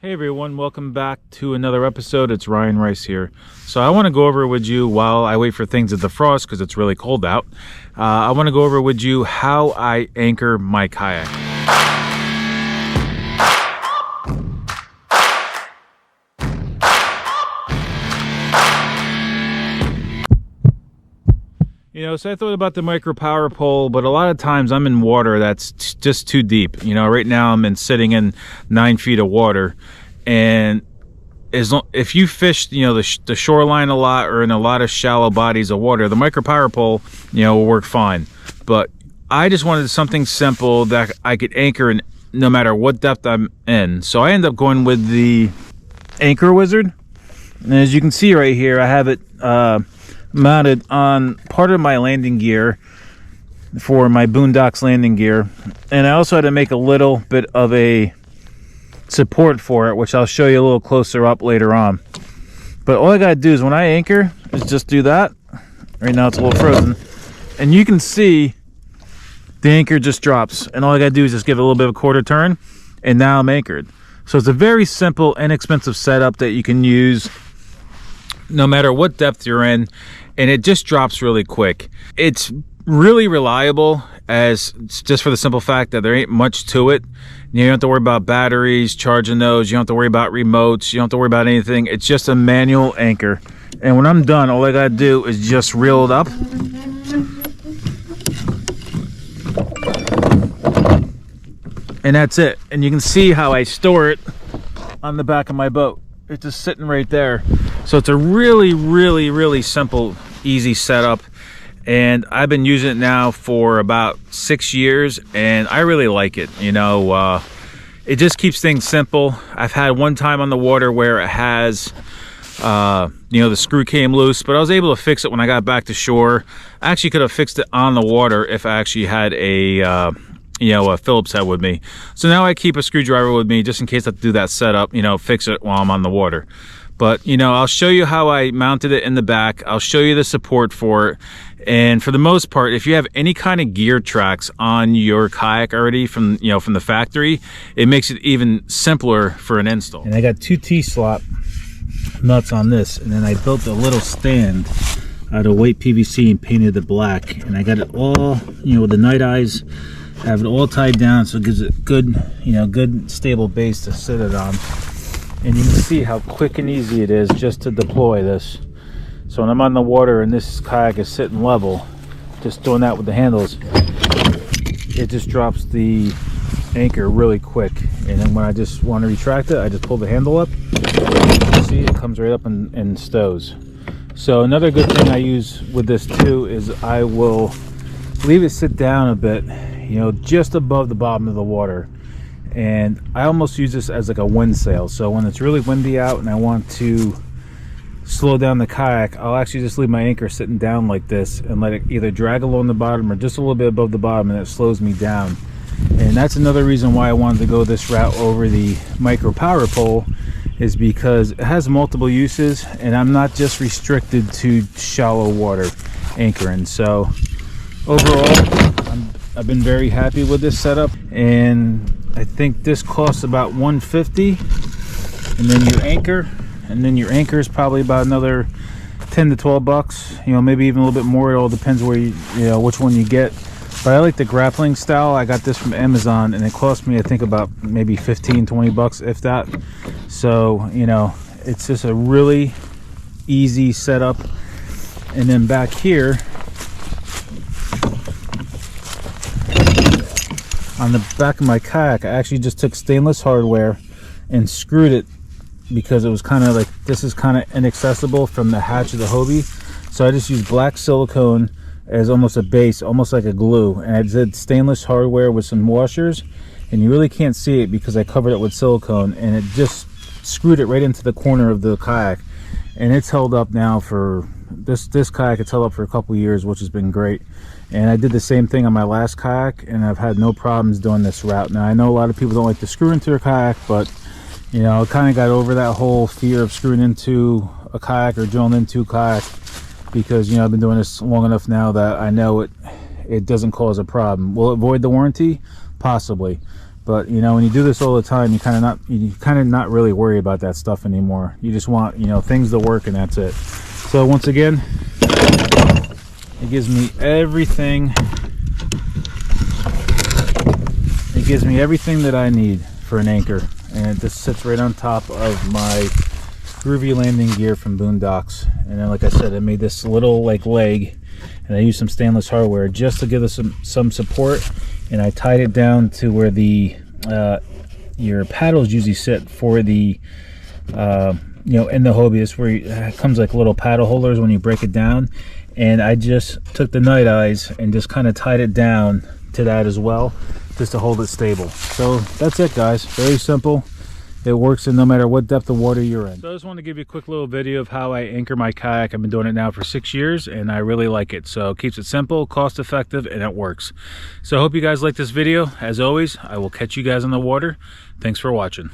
Hey everyone, welcome back to another episode. It's Ryan Rice here. So I want to go over with you while I wait for things to defrost because it's really cold out. I want to go over with you how I anchor my kayak. So I thought about the micro power pole, but a lot of times I'm in water that's just too deep. Right now I'm sitting in 9 feet of water, and if you fish, the shoreline a lot or in a lot of shallow bodies of water, the micro power pole, will work fine. But I just wanted something simple that I could anchor in no matter what depth I'm in. So I ended up going with the Anchor Wizard, and as you can see right here, I have it mounted on part of my landing gear for my Boondocks landing gear, and I also had to make a little bit of a support for it, which I'll show you a little closer up later on. But all I gotta do is when I anchor is just do that. Right now it's a little frozen, and you can see the anchor just drops, and all I gotta do is just give it a little bit of a quarter turn, and now I'm anchored. So it's a very simple, inexpensive setup that you can use no matter what depth you're in, and it just drops really quick. It's really reliable, as just for the simple fact that there ain't much to it. You don't have to worry about batteries, charging those. You don't have to worry about remotes. You don't have to worry about anything. It's just a manual anchor. And when I'm done, all I gotta do is just reel it up. And that's it. And you can see how I store it on the back of my boat. It's just sitting right there. So it's a really simple, easy setup, and I've been using it now for about 6 years, and I really like it. It just keeps things simple. I've had one time on the water where it has the screw came loose, but I was able to fix it when I got back to shore. I actually could have fixed it on the water if I actually had a Phillips head with me. So now I keep a screwdriver with me just in case I have to do that setup, fix it while I'm on the water. But, I'll show you how I mounted it in the back. I'll show you the support for it. And for the most part, if you have any kind of gear tracks on your kayak already from the factory, it makes it even simpler for an install. And I got 2 T-slot nuts on this, and then I built a little stand out of white PVC and painted it black. And I got it all, with the night eyes. I have it all tied down, so it gives it good stable base to sit it on. And you can see how quick and easy it is just to deploy this. So when I'm on the water and this kayak is sitting level, just doing that with the handles, it just drops the anchor really quick. And then when I just want to retract it, I just pull the handle up. See, it comes right up and stows. So another good thing I use with this too is I will leave it sit down a bit, just above the bottom of the water. And I almost use this as like a wind sail. So when it's really windy out and I want to slow down the kayak, I'll actually just leave my anchor sitting down like this and let it either drag along the bottom or just a little bit above the bottom, and it slows me down. And that's another reason why I wanted to go this route over the micro power pole, is because it has multiple uses and I'm not just restricted to shallow water anchoring. So overall, I've been very happy with this setup, and I think this costs about $150, and then your anchor is probably about another 10 to 12 bucks, maybe even a little bit more. It all depends where which one you get. But I like the grappling style. I got this from Amazon, and it cost me, I think, about maybe 15-20 bucks, if that. So it's just a really easy setup. And then back here on the back of my kayak, I actually just took stainless hardware and screwed it, because it was kind of like, this is kind of inaccessible from the hatch of the Hobie. So I just used black silicone as almost a base, almost like a glue, and I did stainless hardware with some washers, and you really can't see it because I covered it with silicone, and it just screwed it right into the corner of the kayak. And it's held up now for this kayak. It's held up for a couple years, which has been great. And I did the same thing on my last kayak, and I've had no problems doing this route. Now I know a lot of people don't like to screw into their kayak, but I kind of got over that whole fear of screwing into a kayak or drilling into a kayak, because I've been doing this long enough now that I know it doesn't cause a problem. Will it void the warranty? Possibly. But you know, when you do this all the time, you kind of not really worry about that stuff anymore. You just want, you know, things to work, and that's it. So once again, it gives me everything. It gives me everything that I need for an anchor, and it just sits right on top of my groovy landing gear from Boondocks. And then, like I said, I made this little like leg, and I used some stainless hardware just to give us some support. And I tied it down to where the your paddles usually sit for the you know, in the Hobie. It's where it comes like little paddle holders when you break it down. And I just took the night eyes and just kind of tied it down to that as well, just to hold it stable. So that's it, guys. Very simple. It works in no matter what depth of water you're in. So I just want to give you a quick little video of how I anchor my kayak. I've been doing it now for 6 years, and I really like it. So it keeps it simple, cost effective, and it works. So I hope you guys like this video. As always, I will catch you guys on the water. Thanks for watching.